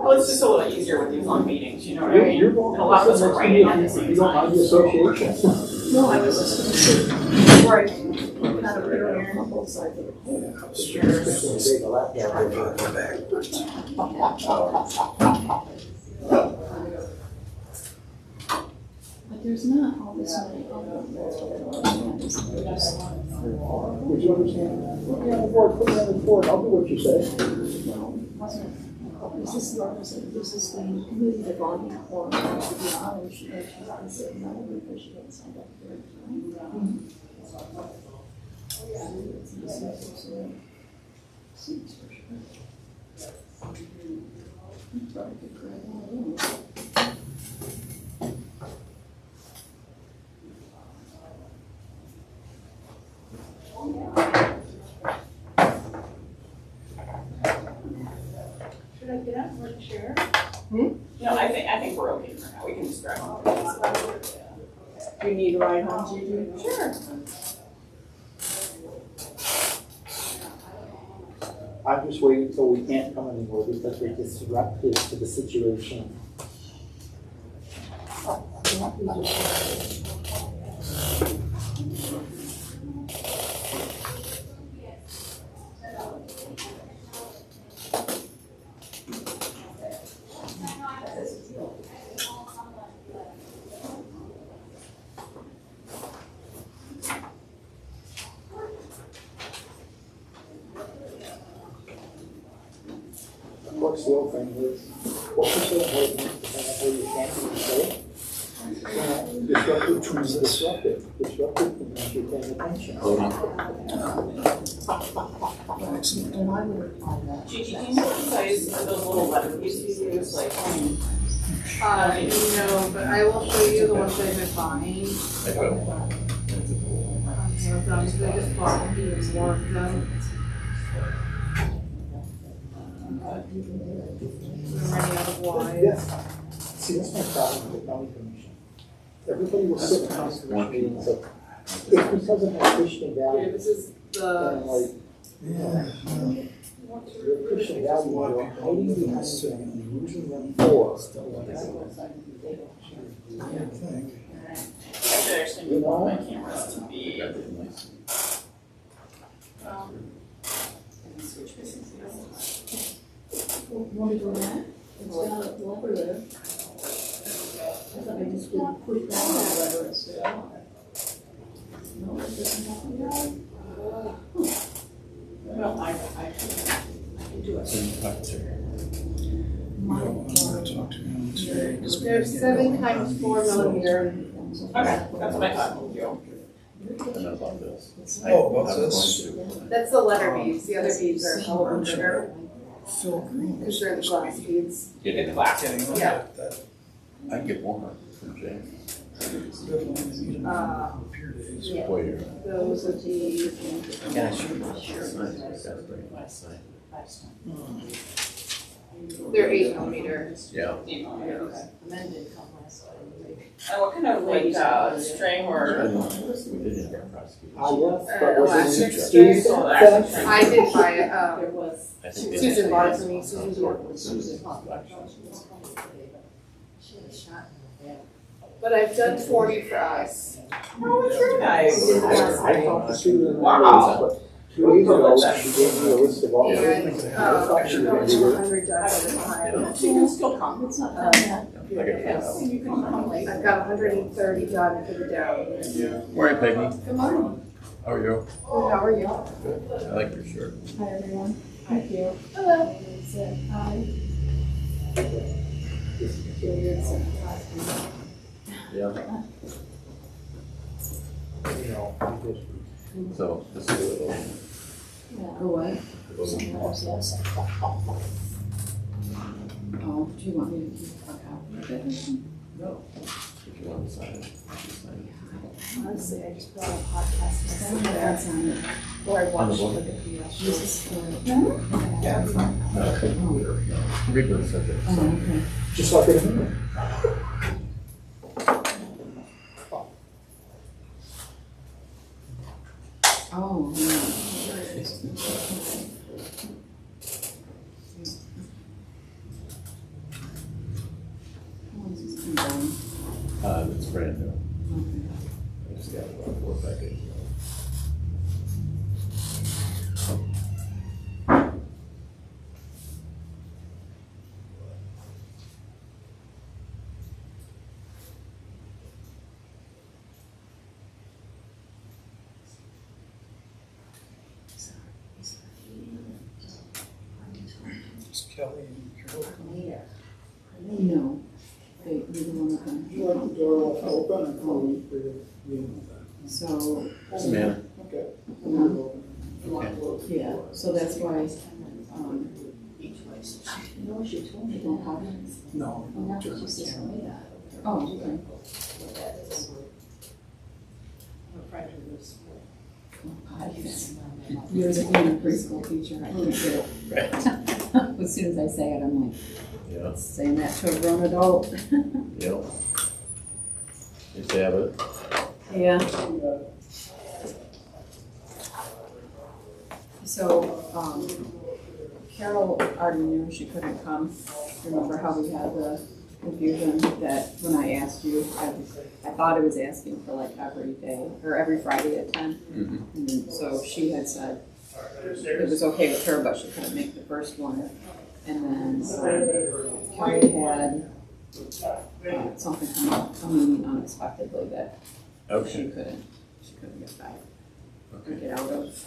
Well, it's just a little easier with these long meetings, you know what I mean? You're A lot of us are writing on the you same don't have time. the association. No, I was just gonna say, right, kind of put her on both sides of it. But there's not all this many problems. Would you understand? Put me on the board, put me on the board, I'll do what you say. This is the committee that Bonnie formed, to be honest, she said no, because she hadn't signed up for it. Should I get up or chair? No, I think we're okay for now. We can just drive on. Do you need a ride home, Gigi? Sure. I'm just waiting until we can't come anymore because we're disruptive to the situation. What's the old thing is, what percent of it means to have where you can't even say? Disruptive means disruptive. Disruptive means you're paying attention. And I would reply that. Gigi, do you know what size of those little letter pieces you use? Like, No, but I will show you the ones I've been buying. So they just bought more of them. I'm running out of wine. Yes. See, that's my problem with the county commission. Everybody will sit in council meetings, so it's because of my Christian Okay, value. this is And the, like, your Christian value, you're hiding behind them, using them for. actually, I actually moved one of my cameras to be. Switch business. Want me to go that? It's got a lever there. I thought I just didn't push down on the lever and stay on. No, it doesn't happen that. No, I can do it. they're 7 times 4 millimeter. Okay, that's what I thought. Thank you. Oh, what's this? That's the letter beads. The other beads are a little bigger Phil Green. because they're the glass beads. Get in the glass. Yeah. I get one from James. Yeah. Where? Those are the. Yeah, sure. That's very nice sign. They're 8 millimeter. Yeah. Okay. Amended compromise. And what kind of like string or? We did have our prosecutor. Yes, but was elastic it string. Susan? Oh, elastic string. I did buy it. There was. I think they Susan had- bought it for me. Susan's work. But I've done 40 for us. Oh, that's very nice. I talked to Susan. Wow. But 2 days ago, she gave me a list of all the And things I thought she was gonna do. 100 done by the time. She can still come. It's not done yet. I got Yes, you can come later. I've got 130 done for the down. Morning, Peggy. Good morning. How are you? Good, how are you? Good. I like your shirt. Hi, everyone. Thank you. Hello. Hi. Yeah. You know, I just- So this is a little. Oh, what? Oh, do you want me to keep a copy of it? No. If you want to sign it, you sign it. Honestly, I just brought a podcast. That's on it. Or I On the watched book? the video. This is for. Yeah, it's fine. Read the subject. Oh, okay. Just like it. Oh, yeah. It's brand new. Okay. I just got it about 4 or 5 days ago. It's Kelly and Carol. No, they, neither one of them. Would you like the door left open and call me for your meeting? So, Samantha? Okay. yeah, so that's why, No, she told they me don't that. have it. No. And that's what she said to me that. Oh, okay. What that is. Her friend who lives. Years of being a preschool teacher, I can't get it. Right. As soon as I say it, I'm like, Yeah, saying that to a grown adult. yep. It's Abbott. Yeah. So, Carol already knew she couldn't come. Remember how we had the confusion that when I asked you, I thought I was asking for like every day or every Friday at 10. Mm-hmm. And then, so she had said it was okay with her, but she couldn't make the first one. And then Kelly had something come up, a meeting unexpectedly that she Okay. couldn't get back or Okay. get out of.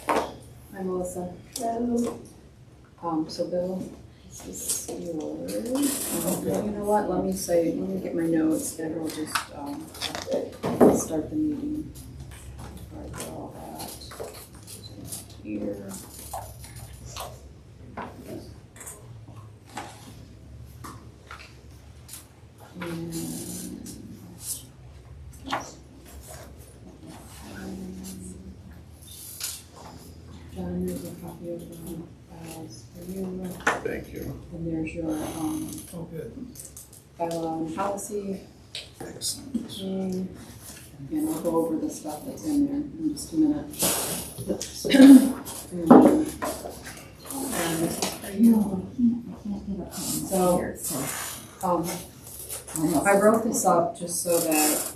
Hi, Melissa. So Bill, this is yours. You know what, let me get my notes and we'll just, start the meeting. Before I get all that. Here. John, there's a copy of the files for you, Thank you. and there's your, Oh, good. bylaw and policy Excellent. thing. And I'll go over the stuff that's in there in just a minute. And this is for you. I can't get a pen. So- Here, so. I wrote this up just so that,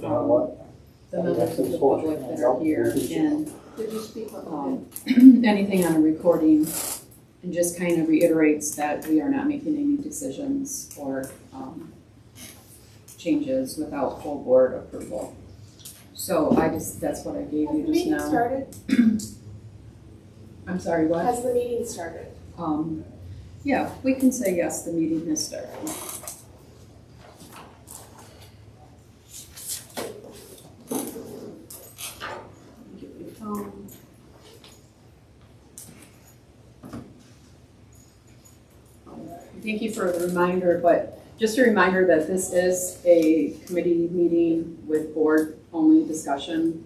the members of the public that are here and, Did you speak on anything on a recording, and just kind of reiterates that we are not making any decisions or, changes without full board approval. So that's what I gave you just now. started? I'm sorry, what? Has the meeting started? Yeah, we can say yes, the meeting has started. Get my phone. Thank you for the reminder, but just a reminder that this is a committee meeting with board-only discussion.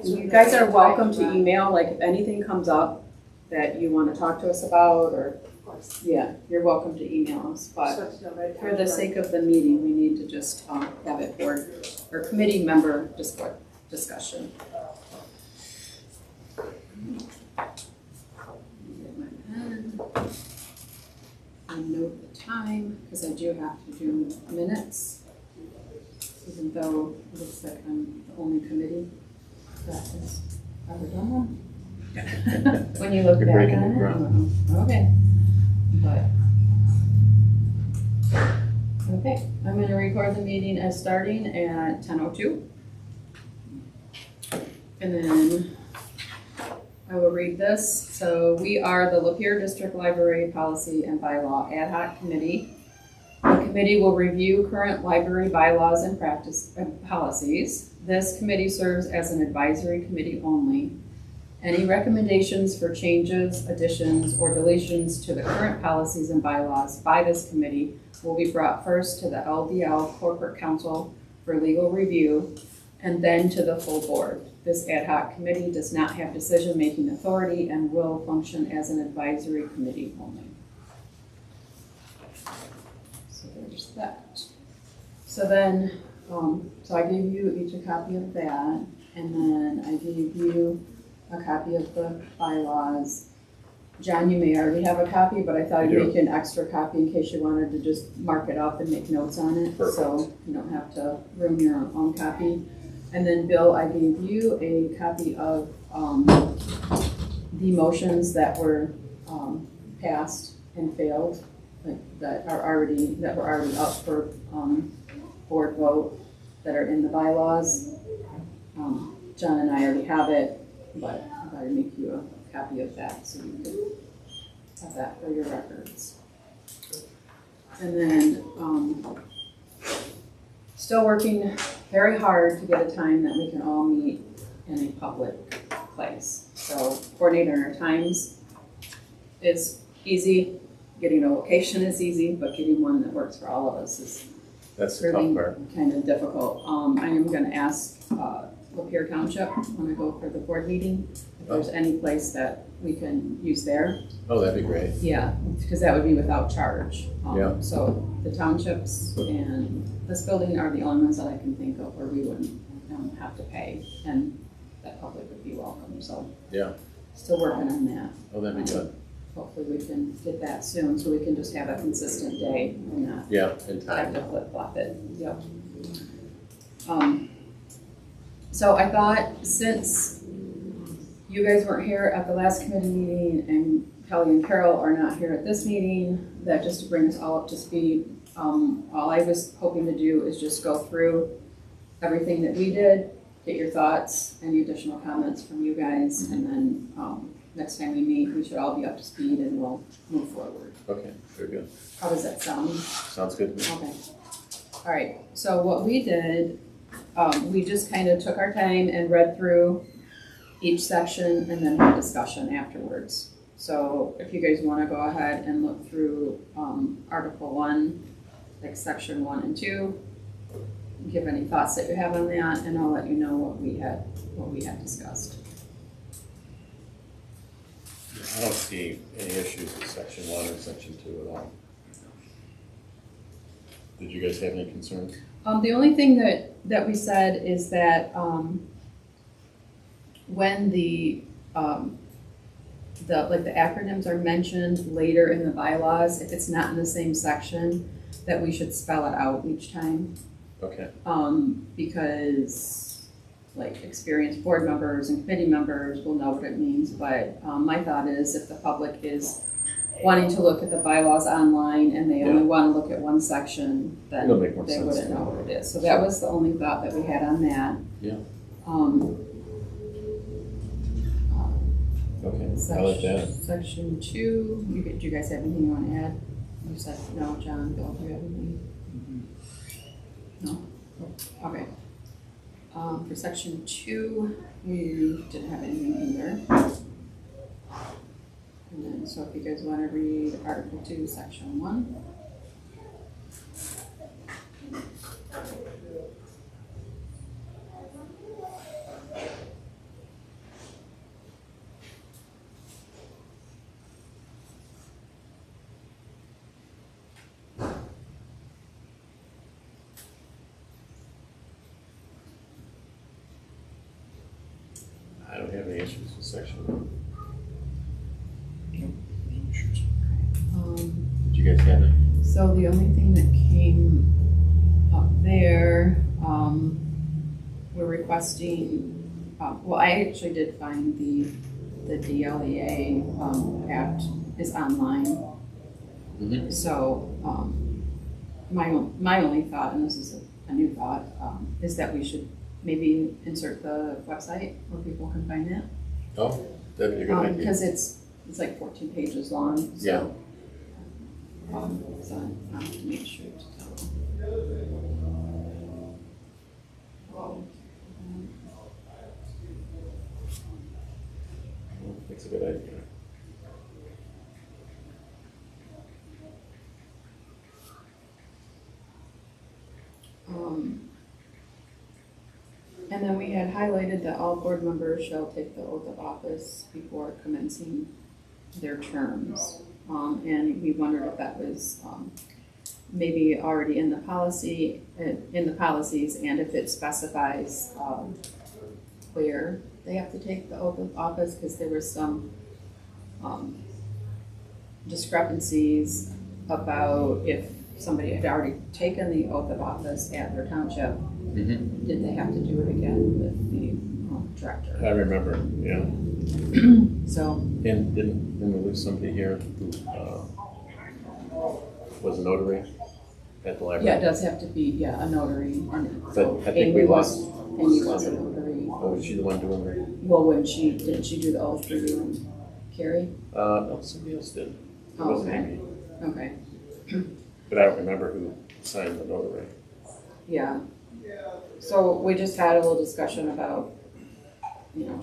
You guys are welcome to email, like if anything comes up that you want to talk to us about, or, Of course. yeah, you're welcome to email us, but So to know right for the sake of the meeting, we need to just have it board, or committee member discussion. Get my pen. I note the time, because I do have to do minutes, even though it looks like I'm the only committee that has ever done one. When you look You're back breaking on new it. ground. Okay. But. Okay, I'm gonna record the meeting as starting at 10:02. And then I will read this. So we are the Lapeer District Library Policy and Bylaw Ad Hoc Committee. The committee will review current library bylaws and practice policies. This committee serves as an advisory committee only. Any recommendations for changes, additions, or deletions to the current policies and bylaws by this committee will be brought first to the LDL Corporate Counsel for legal review and then to the full board. This ad hoc committee does not have decision-making authority and will function as an advisory committee only. So there's that. So then, so I gave you each a copy of that, and then I gave you a copy of the bylaws. John, you may already have a copy, but I thought I I'd do. make you an extra copy in case you wanted to just mark it up and make notes on it. So you don't have to ruin your own copy. And then Bill, I gave you a copy of the motions that were passed and failed, like that were already up for board vote, that are in the bylaws. John and I already have it, but I thought I'd make you a copy of that so you could have that for your records. And then, still working very hard to get a time that we can all meet in a public place. So coordinating our times is easy, getting a location is easy, but getting one that works for all of us is That's the tough really part. kind of difficult. I am gonna ask Lapeer Township when I go for the board meeting, if there's any place that we can use there. Oh, that'd be great. Yeah, because that would be without charge. Yeah. So the townships and this building are the only ones that I can think of where we wouldn't have to pay, and that public would be welcome, so. Yeah. Still working on that. Oh, that'd be good. Hopefully we can get that soon, so we can just have a consistent day and not Yeah, in have time. to flip-flop it, yep. So I thought, since you guys weren't here at the last committee meeting and Kelly and Carol are not here at this meeting, that just to bring us all up to speed, all I was hoping to do is just go through everything that we did, get your thoughts, any additional comments from you guys, and then, next time we meet, we should all be up to speed and we'll move forward. Okay, very good. How does that sound? Sounds good to me. Okay. All right, so what we did, we just kind of took our time and read through each section and then had discussion afterwards. So if you guys want to go ahead and look through Article 1, like Section 1 and 2, give any thoughts that you have on that, and I'll let you know what we had discussed. I don't see any issues with Section 1 or Section 2 at all. Did you guys have any concerns? The only thing that we said is that when the acronyms are mentioned later in the bylaws, if it's not in the same section, that we should spell it out each time. Okay, Because like experienced board members and committee members will know what it means, but my thought is if the public is wanting to look at the bylaws online and they only want to look at one section, then It'll make more they sense. wouldn't know what it is. So that was the only thought that we had on that. Yeah. Okay, I like that. Section 2, do you guys have anything you want to add? You said no, John, Bill, do you have anything? No? Okay. For Section 2, we didn't have anything either. And then, so if you guys want to read Article 2, Section 1. I don't have any issues with Section 1. No issues. Did you guys have it? So the only thing that came up there, we're requesting, well, I actually did find the DLEA act is online. Mm-hmm. So my only thought, and this is a new thought, is that we should maybe insert the website where people can find that. Oh, that'd be a good idea. Because it's like 14 pages long, so. Yeah. So I have to make sure to tell them. That's a good idea. And then we had highlighted that all board members shall take the oath of office before commencing their terms. And we wondered if that was maybe already in the policy, in the policies, and if it specifies where they have to take the oath of office, because there was some discrepancies about if somebody had already taken the oath of office at their township, Mhm. did they have to do it again with the director? I remember, yeah. So, And didn't we lose somebody here who was a notary at the library? yeah, it does have to be, a notary. And But so I think we Amy lost. Amy was a notary. Oh, was she the one doing it? Well, didn't she do the oath for you and Carrie? No, somebody else did. It Oh, wasn't okay. Amy. Okay, But I don't remember who signed the notary. yeah. So we just had a little discussion about,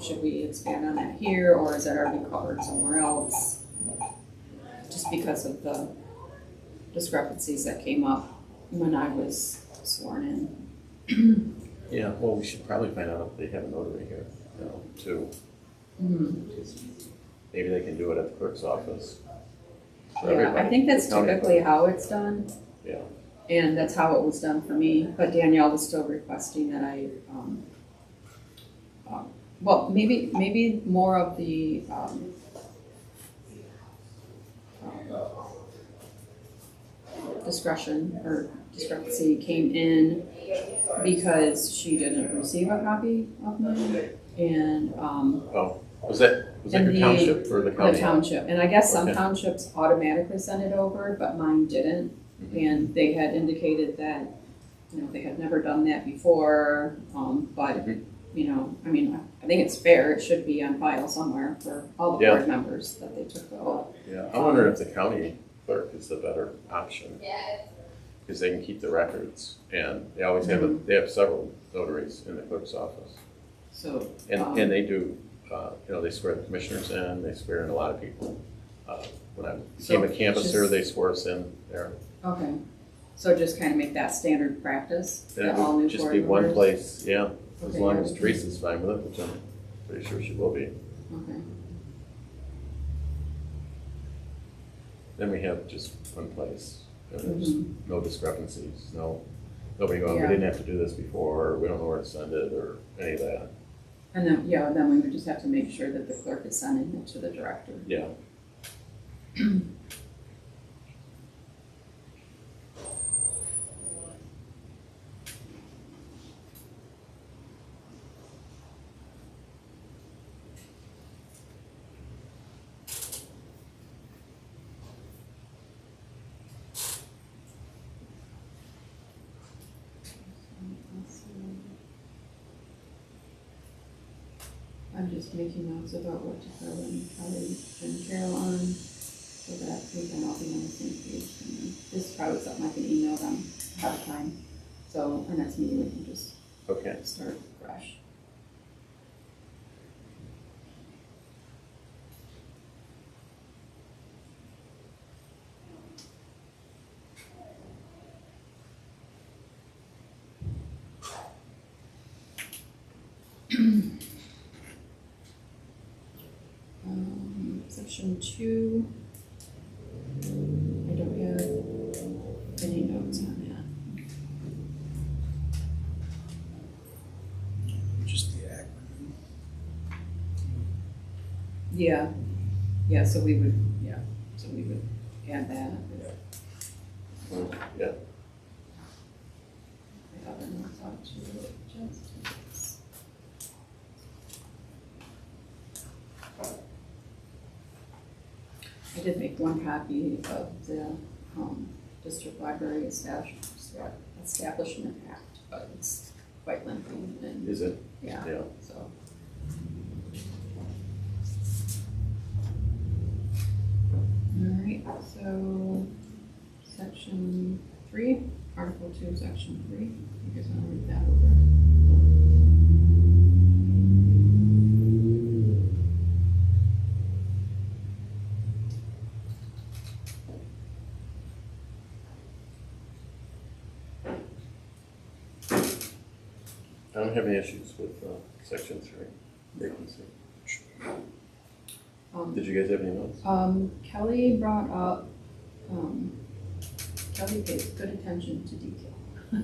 should we expand on that here, or is that already covered somewhere else? Just because of the discrepancies that came up when I was sworn in. Yeah, well, we should probably find out if they have a notary here, too. Mhm. 'Cause maybe they can do it at the clerk's office. for Yeah, I everybody. think that's The county typically clerk. how it's done. Yeah. And that's how it was done for me, but Danielle was still requesting that I, well, maybe more of the, discretion or discrepancy came in because she didn't receive a copy of mine, and, Oh, was that And your the- township or the county? the township, and I guess some Okay. townships automatically send it over, but mine didn't. Mhm. And they had indicated that, they had never done that before, but, Mhm. I think it's fair, it should be on file somewhere for all the Yeah. board members that they took the oath. Yeah, I wonder if the county clerk is the better option. Because they can keep the records, and they always have, they have several notaries in the clerk's office. So, And they do, they swear the commissioners in, they swear in a lot of people. When I became a So canvasser, just- they swore us in there. okay, so just kind of make that standard practice, And that it all new would just board be one members? place, yeah, as Okay, long yeah. as Teresa's fine with it, which I'm pretty sure she will be. Okay, Then we have just one place, and there's Mhm. no discrepancies, nobody going, we Yeah. didn't have to do this before, or we don't know where to send it, or any of that. and then we would just have to make sure that the clerk is sending it to the director. Yeah. I'm just making notes about what to throw in Kelly and Carol on, so that we can all be on the same page. And this is probably something I can email them ahead of time, so our next meeting we can just Okay. start fresh. Section 2, I don't have any notes on that. Just the acronym. Yeah, so we would add that. Yeah. My other notes out to just. I did make one copy of the District Library Establishment Act, but it's quite lengthy and, Is it? yeah, Yeah. so. All right, so section 3, Article 2, section 3, you guys want to read that over? I don't have any issues with section 3, vacancy. Did you guys have any notes? Kelly brought up, Kelly pays good attention to detail.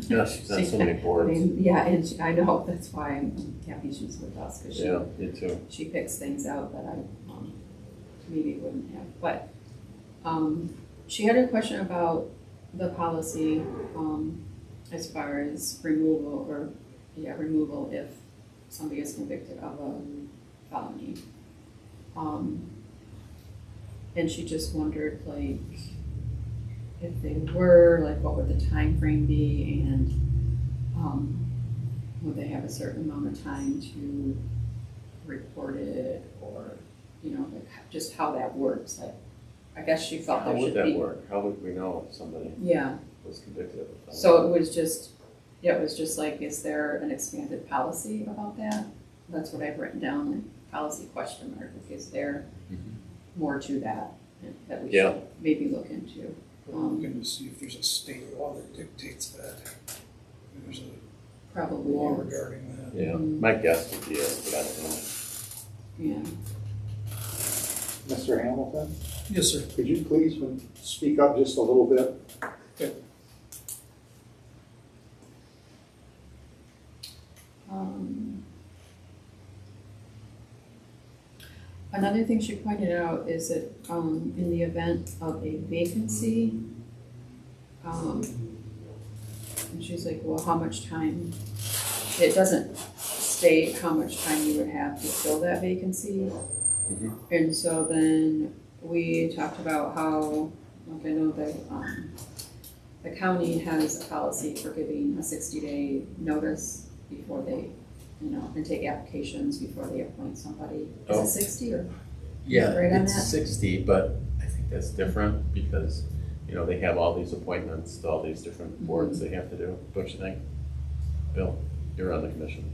Yeah, she's on so many I boards. mean, yeah, and I know, that's why I'm happy she's with us, because Yeah, me too. she picks things out that I maybe wouldn't have, but She had a question about the policy, as far as removal if somebody is convicted of a felony. And she just wondered, like, if they were, like, what would the time frame be, and, would they have a certain amount of time to report it, or, you know, like, just how that works, like, I guess she felt How there would should be. that work? How would we know if somebody Yeah, was convicted of a felony? so it was just like, is there an expanded policy about that? That's what I've written down, like, policy question mark, is there more to that we Yeah. should maybe look into? We're looking to see if there's a state law that dictates that. There's a Probably law is. regarding that. Yeah, my guess would be it, but I don't know. Yeah, Mr. Hamilton, Yes, sir. could you please speak up just a little bit? another thing she pointed out is that, in the event of a vacancy, and she's like, well, how much time, it doesn't state how much time you would have to fill that vacancy. And so then we talked about how, like, I know that, the county has a policy for giving a 60-day notice before they, you know, and take applications before they appoint somebody. Is Oh. it 60 or? Yeah, Right on it's that? 60, but I think that's different because, you know, they have all these appointments to all these different boards they have to do, don't you think? Bill, you're on the commission.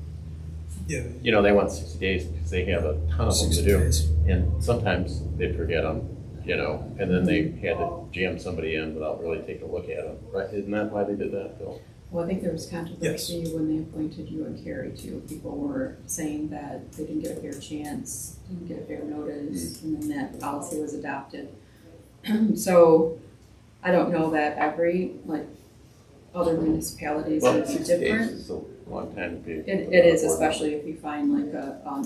Yeah. You know, they want 60 days because they have a ton of them to 60 do. days. And sometimes they forget them, you know, and then they had to jam somebody in without really taking a look at them, right? Isn't that why they did that, Bill? Well, I think there was controversy when they appointed you and Carrie too. People were saying that they didn't get a fair chance, didn't get a fair notice, and then that policy was adopted. So I don't know that every, like, other municipalities Well, would be 60 days different. is a long time to be. It is, especially if you find like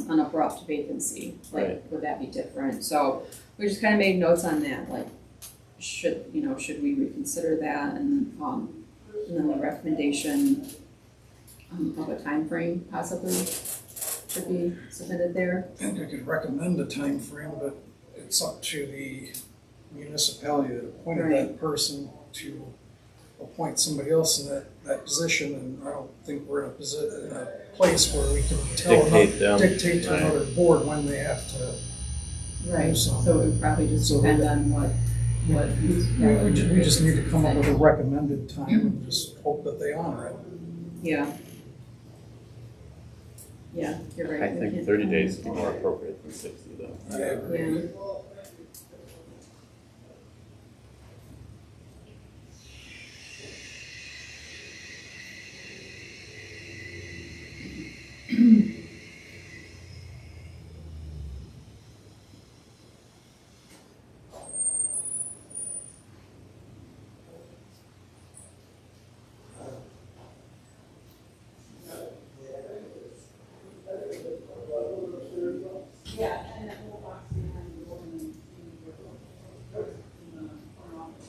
an abrupt vacancy, like, Right. would that be different? So we just kind of made notes on that, like, should we reconsider that, and then the recommendation of a time frame possibly should be submitted there. I think I could recommend a time frame, but it's up to the municipality that appointed that person to appoint somebody else in that position, and I don't think we're in a place where we can Dictate them. dictate to Right. another board when they have to. Right, So- so it would probably just So- depend on what. We just need to come up with a recommended time and just hope that they honor it. Yeah. Yeah, you're right. I we think can't- 30 days would be more appropriate than 60 though. I agree. Yeah. Yeah, and that little box behind the door in the front office.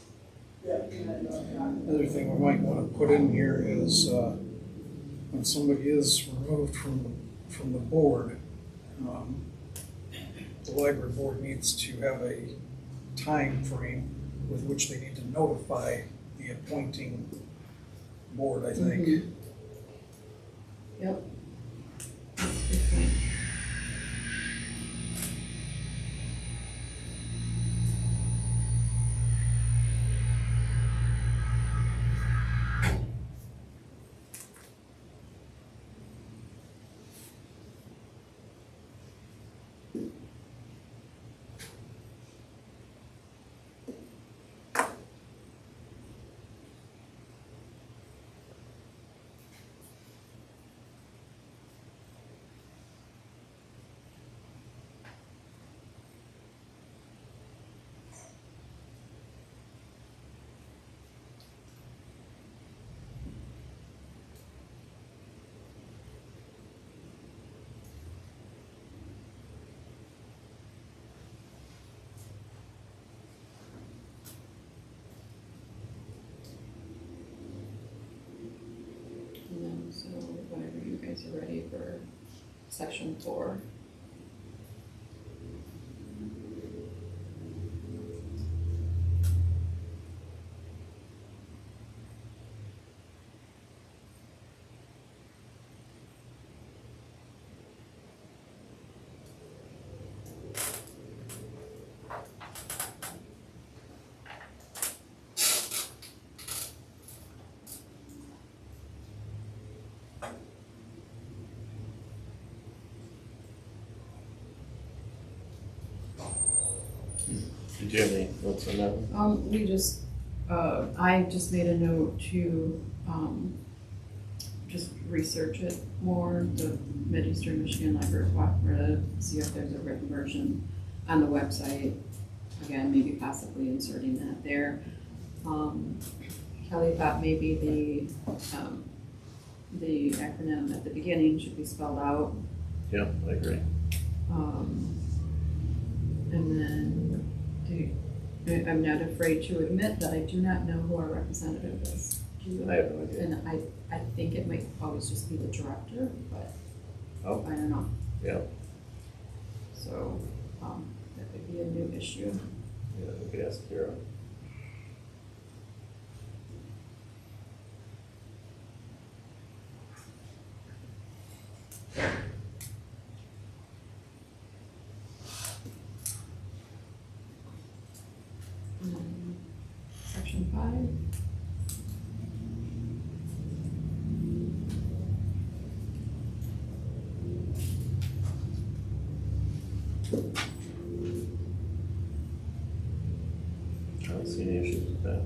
Another thing we might want to put in here is, when somebody is removed from the board, the library board needs to have a time frame with which they need to notify the appointing board, I think. Mhm. Yep. That's a good point. guys are ready for section 4. Did you have any notes on that one? I just made a note to, just research it more, the Mid-Eastern Michigan Library Cooperative, see if there's a written version on the website. Again, maybe possibly inserting that there. Kelly thought maybe the acronym at the beginning should be spelled out. Yeah, I agree. And then I'm not afraid to admit that I do not know who our representative is. Do you? I have no idea. And I think it might always just be the director, but Oh. I don't know. Yeah, So that could be a new issue. yeah, we could ask Kira. Section 5. I don't see any issues with that.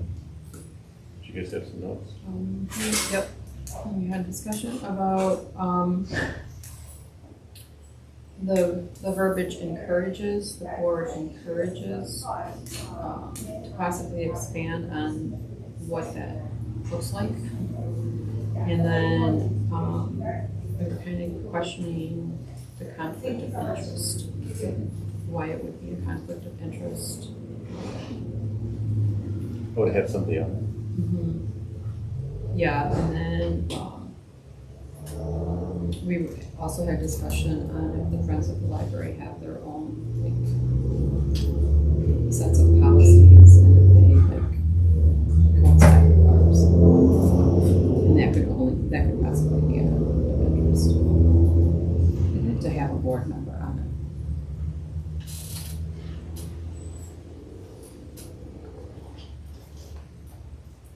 Did you guys have some notes? Yep, we had discussion about, the verbiage encourages, the board encourages, to possibly expand on what that looks like. And then, we were kind of questioning the conflict of interest, why it would be a conflict of interest. Oh, to have somebody on it. Yeah, and then, we also had discussion on if the Friends of the Library have their own, like, sets of policies, and if they, like, coincide with ours. And that could possibly be a conflict of interest, to have a board member on it.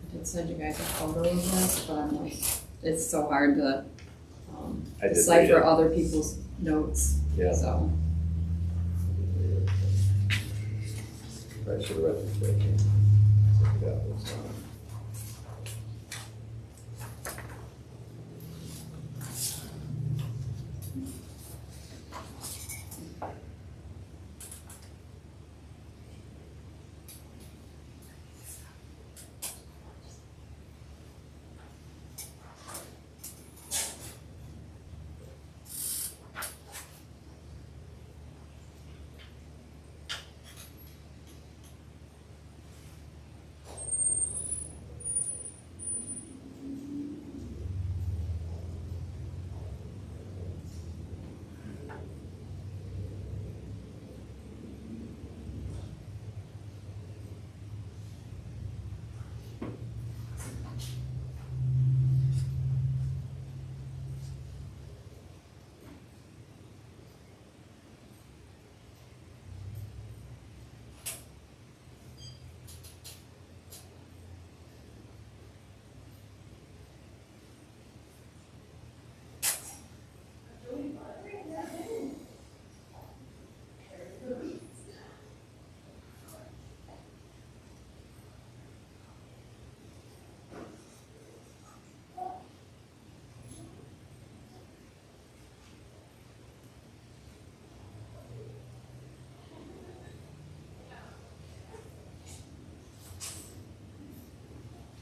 I did send you guys a photo of this, but I'm like, it's so hard to I did read decipher it. other people's notes, Yeah. so. I should have read this back. Yeah, it's fine.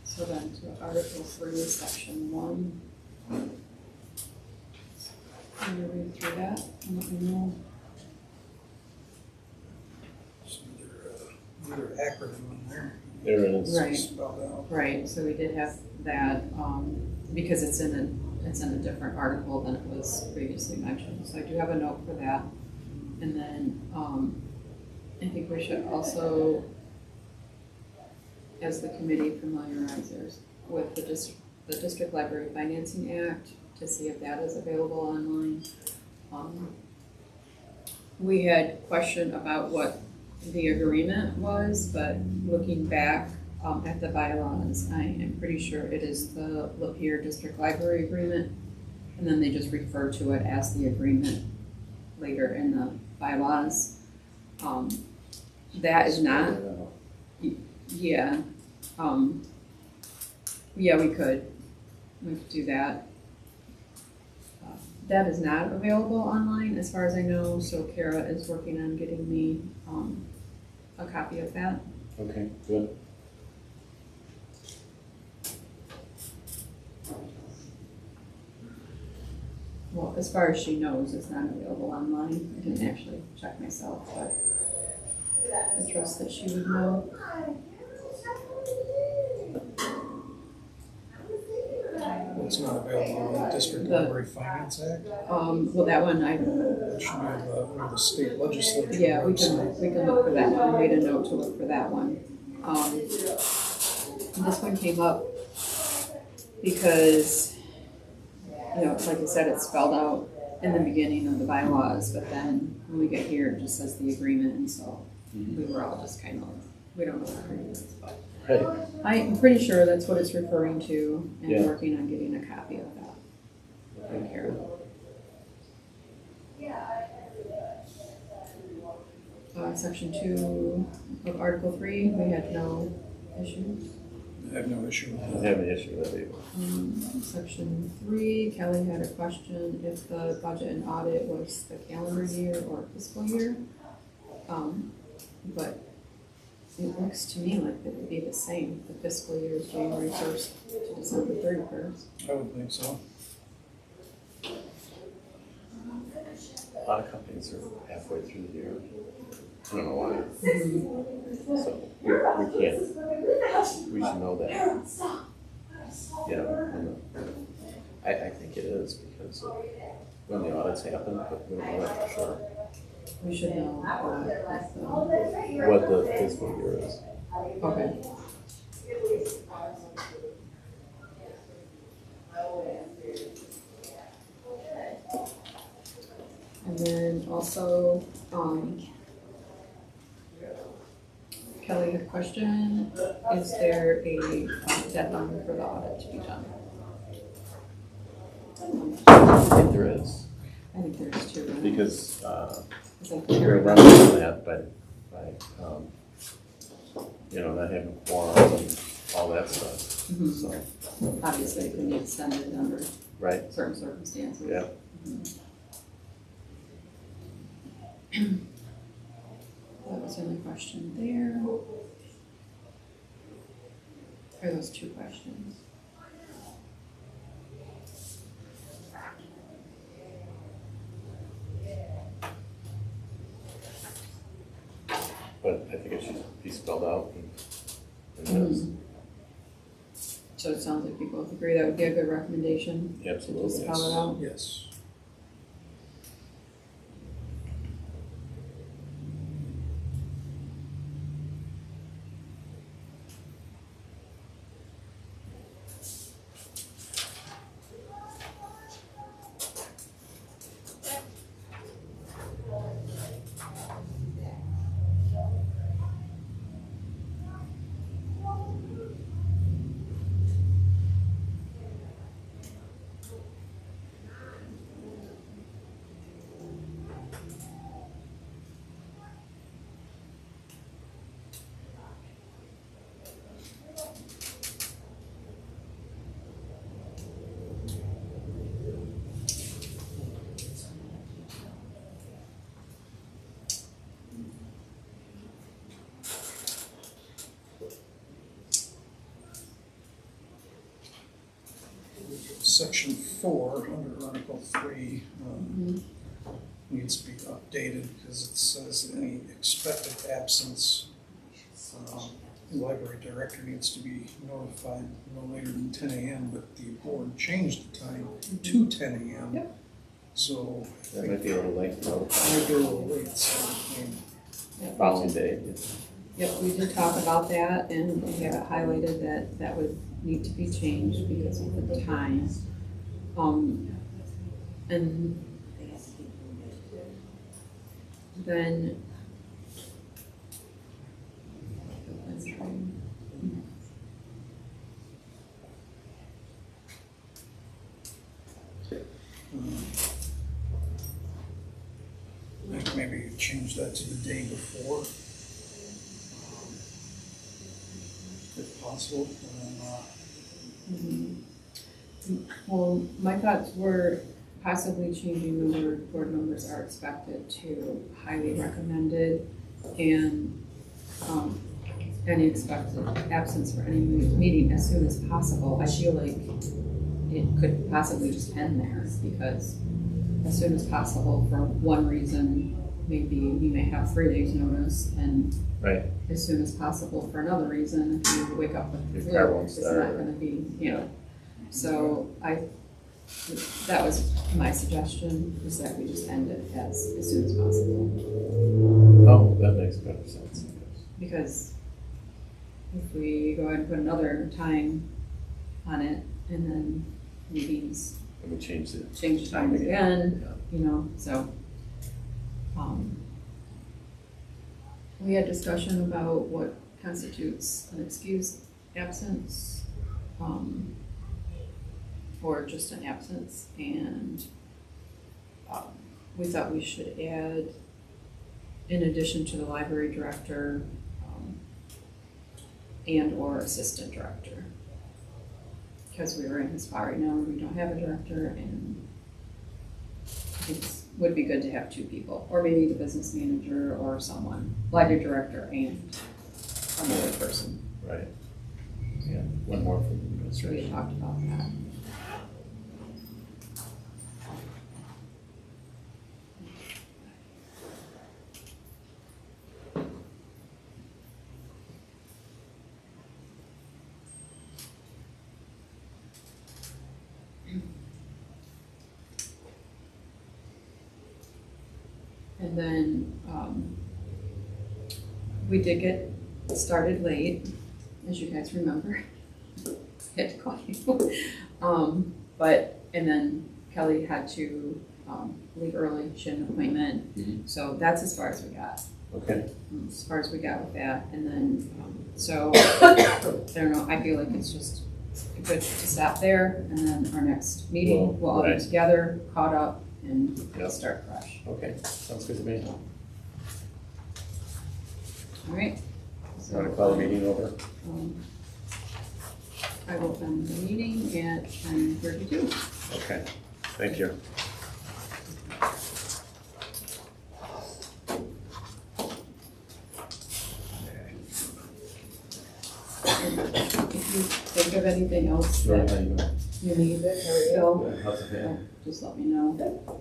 So then to Article 3, Section 1. Can you read through that and let me know? Just another acronym in there. There it is. Right. Spelled out. Right, so we did have that, because it's in a different article than it was previously mentioned, so I do have a note for that. And then, I think we should also, as the committee, familiarize ourselves with the District Library Financing Act to see if that is available online. We had question about what the agreement was, but looking back at the bylaws, I am pretty sure it is the Lapeer District Library Agreement, and then they just refer to it as the agreement later in the bylaws. That is not, yeah, yeah, we could do that. That is not available online as far as I know, so Kara is working on getting me a copy of that. Okay, good. Well, as far as she knows, it's not available online. I didn't actually check myself, but I trust that she would know. It's not available in the District The- Library Finance Act. Well, that one, It should be under the state legislature. yeah, we website. can look for that one. I made a note to look for that one. This one came up because, you know, like I said, it's spelled out in the beginning of the bylaws, but then when we get here, it just says the agreement, and so we were all just kind of, we don't know what agreement is, but Hey, I'm pretty sure that's what it's referring to, and Yeah. working on getting a copy of that. From Kara. Section 2 of Article 3, we had no issues. I have no issue with I that. don't have an issue with that either. Section 3, Kelly had a question if the budget and audit was the calendar year or fiscal year. But it looks to me like it would be the same. The fiscal year is January 1st to December 31st. I would think so. A lot of companies are halfway through the year. I don't know why. So we can't, we should know that. I think it is because of when the audits happen, but we don't know that for sure. We should know What the fiscal year is. okay. And then also, Kelly had a question, is there a deadline for the audit to be done? I think there is, I think there's two. right? because It's like we're here. running into that by not having quorum and all that stuff, Mhm. so, Obviously, it can be extended under right, certain circumstances. yeah. That was the only question there. Or those two questions. But I think it should be spelled out and this. So it sounds like you both agree that would be a good recommendation. Absolutely. To spell it out. Yes. Section 4, under Article 3, needs to be updated because it says any expected absence the library director needs to be notified no later than 10 a.m., but the board changed the time to 10 a.m. Yep. So I That think might be a little late, though. I might be a little late, so Following day. Yep, we did talk about that and we have it highlighted that that would need to be changed because of the time. And then I think maybe you change that to the day before, if possible. Well, my thoughts were possibly changing the word board members are expected to highly recommended and any expected absence for any meeting as soon as possible. I feel like it could possibly just end there because as soon as possible for one reason, maybe you may have 3 days notice and Right. as soon as possible for another reason, if you wake up with the Your car flu, won't it's start. not gonna be, So that was my suggestion, is that we just end it as soon as possible. Oh, that makes better sense. Because if we go ahead and put another time on it and then meetings Let me change the change the time again, Yeah. so. We had discussion about what constitutes an excused absence, or just an absence, and we thought we should add, in addition to the library director, and or assistant director. Because we were in this spot right now, we don't have a director, and it would be good to have 2 people, or maybe the business manager or someone, library director and another person. Right. Yeah, one more for the So we administration. had talked about that. And then, we did get started late, as you guys remember. Had to call you. And then Kelly had to, leave early, she had an appointment. Mhm. So that's as far as we got, Okay. with that. And then, so, I don't know, I feel like it's just good to stop there. And then our next meeting, we'll all be Right. together, caught up, and Yep. start fresh. Okay, sounds good to me. All right. You want to call the meeting over? I will end the meeting at 10:32. Okay, thank you. If you think of anything else Sure, that how you doing? you need, Phil, Good, how's the family? just let me know.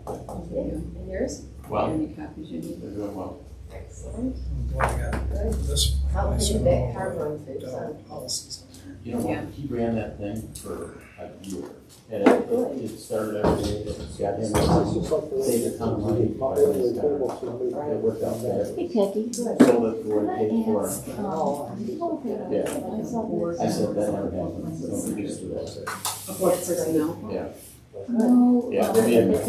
I'll give you And yours? Well, any copies you need. they're doing well. Excellent. I'm glad I got this. How I did saw that all car the run through, son? policies on there. You know Yeah. what, he ran that thing for a year, and it started every day, it got him, It's just like the. saved a ton of money, by It's his car. available to me. It worked out better. Hey Peggy, Sold it for what it paid for, yeah. I said that never happened, so don't get used to that. What personnel? Yeah, No. yeah, me and Chris,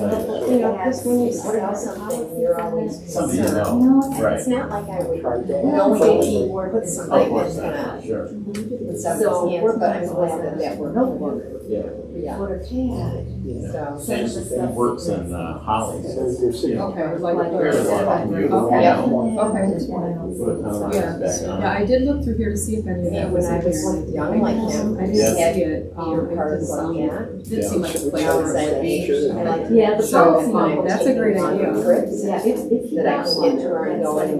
You know, Chris, when you start something, you're always somebody you concerned. know, No, right, It's not like I would Tried that. know that he would put of something course, that's gonna sure, put something in, but I'm glad that that worked. yeah. Yeah. Yeah. So. He works in Holly, So so, you're sitting. you know, Okay, like. fairly well commute, Okay. you know, Okay. put a ton of miles Yeah, back on. yeah, I did look through here to see if any of Yeah, that when was I in was here. young like him, I Yeah. didn't see it. Your It card did was sound- like that. it did seem like a place Yeah. where it would be. I like Yeah, the So, policy fine, that's a great idea. Trips Yeah, it's that I can get to her and go and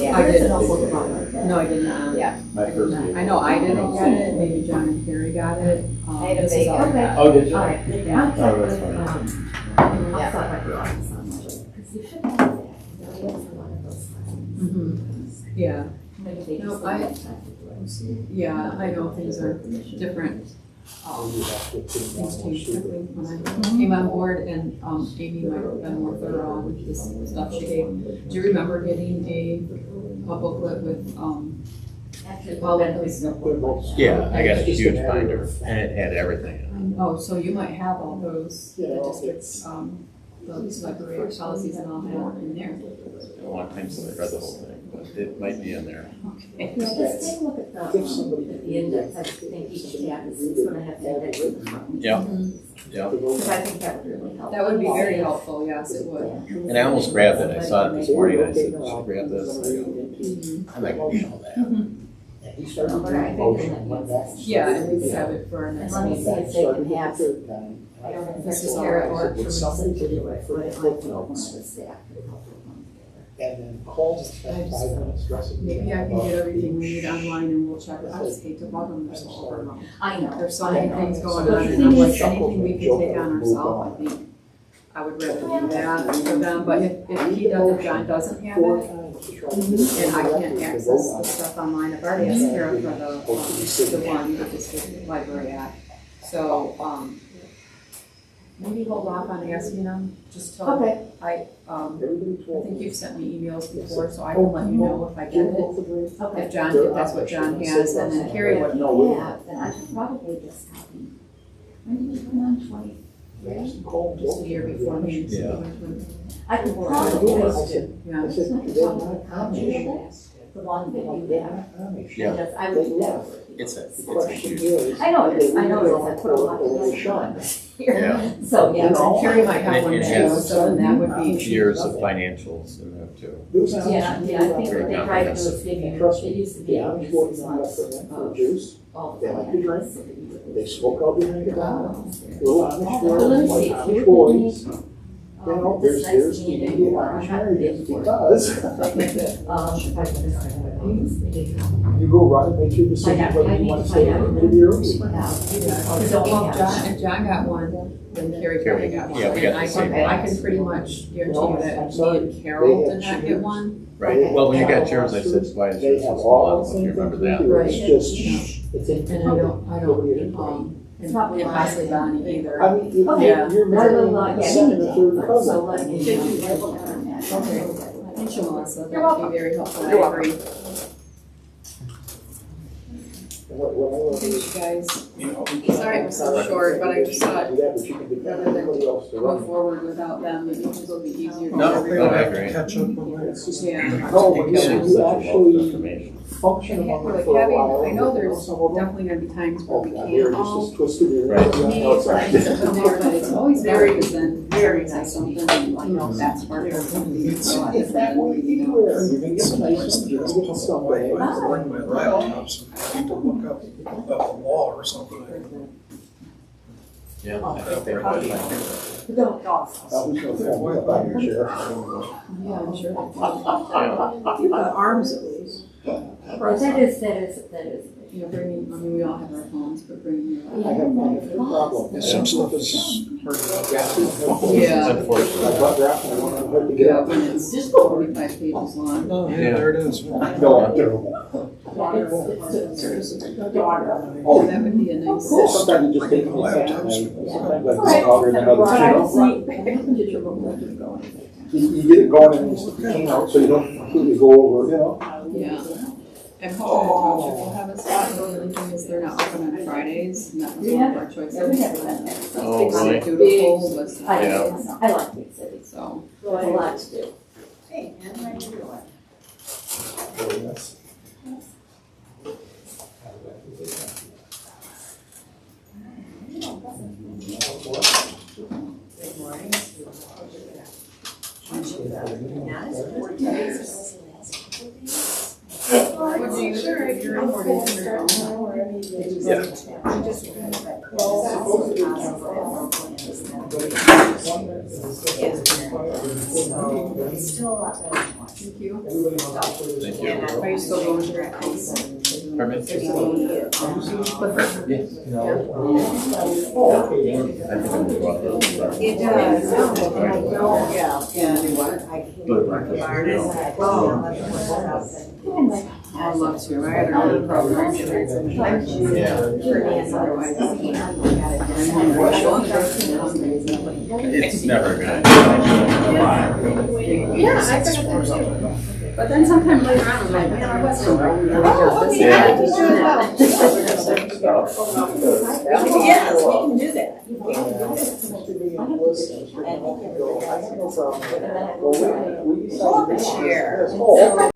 yeah. I did. Yeah. No, I did not. Yeah. My first vehicle. I know I didn't get it, maybe John and Carrie got it. I had a This is big- all I okay. got. Oh, did you? Alright, Oh, that's fine. I'll stop at the office on Monday, because you should have that. Nobody else in one of those. Mhm. Yeah, Maybe they No, just. I- don't have to do it. Yeah, I know things are different. You have to put in Things one changed sheet. quickly when I came on board, and Amy might have been more thorough on this stuff she gave. Do you remember getting a booklet with all of those? Yeah, I got a It's just huge matter binder of- and it had everything in Oh, so you might have all those, You the know, districts, the library policies and all that in there. it. A long time since I read the whole thing, but it might be in there. Okay. Yeah, just take a look at the, If somebody. the index, I think each tab is gonna have the index in the front. Yeah. Yeah. Because I think that would really help. That would be very helpful, yes, it would. And I almost grabbed it. I saw it this morning. I said, should I grab this? I go, I'm not gonna show that. And he started But I doing think motion that and went makes back. sense. Yeah, and we could have it for our And next let me meeting. see if they can have, I don't know if This is there's all a right. report Would for somebody me to take do it it, for but it the might be one of the notes staff could help put one together. and then call and spend 5 minutes dressing. Maybe I can get everything we need online and we'll check it. I just hate to bug them, they're so overwhelmed. I know. There's so many things going But on, the and I'm thing like, is- anything we can take on ourselves, I think I would rather do that for them, but if he doesn't, John doesn't have 4 it, times to try to get it and I can't correctly to access vote on the it. stuff online, I've already asked Kara for the one, the district library app. So, maybe hold off on asking them, just till Okay. I Everybody told think me. you've sent me emails before, so I can let you know if I get it. Okay. If John, if that's what John has, and then Carrie would. No, Yeah, then I could probably just copy. When did we come on 20? Just a year before me. so Yeah. I could I probably said, just, Yeah. I said, they're not copy Amish. of it, the one that you They're have. not Amish. Yeah. Just, I would do that. It's a The question huge. is. I know it is, I know it is, I they put a lot or of they shun. Yeah. So, yeah. You know, Carrie might have one It too, has so then that would be. Years of financials in there too. Those Yeah, Amish yeah, I people think out what they there, try to do is give you, Trust me, it used to the be Amish 6 voted not months for them for of juice. all They the like to drink. plans, so that you would- They smoke out behind the bar. Oh. Little Amish But let girls, me like see, Amish if you boys. would You know, this there's next the meeting, immediate I Amish have marriages to because if I can just- you go run and make your decision I whether you need want to to stay find in out. the committee or leave. Yeah. Well, if John got one, then Carrie probably got one. Yeah, we got And the I same can, I one. can pretty much guarantee No, you I'm that me sorry. and Carol They did have not get changed. one. Right. Well, when you got yours, I said, why is They yours so have small? I all don't the know if you same remember things that. we do. Right. It's just, it's in. And I don't, and Probably possibly Bonnie either. I mean, Okay. you're marrying Yeah, a second or third So cousin. let me. Okay. Thank you, Melissa, You're that would be very helpful, I You're welcome. agree. Whatever. Thanks, you guys. You know, Sorry, we're so short, but I just thought Do that, but you can depend on everybody else to move run. forward without them, maybe it will be easier for No, everyone. I agree. catch up on that. It's just- Yeah. No, when you It's such a wealth of actually information. function among them Like for a having, while. I know there's some of them, definitely gonna be times where oh we God, can't they're just all as twisted as. Right. meet, No, it's or not. anything from there, but it's always very, because then Carrie says something, and you know, that's part of it. It's that way anywhere. You're gonna get some nice, you're gonna get some I way. have to bring my laptop, so I need to look up a law or something. Yeah, I think they probably like it. Don't. Who's gonna fall right by your chair? Yeah, I'm sure. Yeah. You've got arms at least. Right, that is. You know, bringing, I mean, we all have our phones, but bringing your. I have no problem. And some stuff is hard to. Yeah. I Unfortunately. got that, and I want to hard to get Yeah, up. when it's just 45 pages long. Oh, yeah, there it is. No, I'm terrible. Oh, that would be a nice. Sometimes it just takes me a second, sometimes I just call her in another channel. Did your remote go? You get it going and you know, so you don't completely go over, you know. Yeah. And hopefully the township will have a spot, the only thing is they're not open on Fridays, and that was one of our choices. Oh, It's really? dutiful, but, I like big cities, so. there's a lot to do. Hey, and how you doing? Good morning. Would you sure if you're recording your Still a lot better than once. Thank you. Thank you. Are you still going to your case? Pardon me? Yes. No. Oh, okay. I think I'm gonna go out there. It does. Yeah. I love to, I had another program. It's never gonna. Yeah, I think so. But then sometime later on, I'm like, man, I wasn't. Yeah. Yes, we can do that. Pull up a chair. Yes, hold.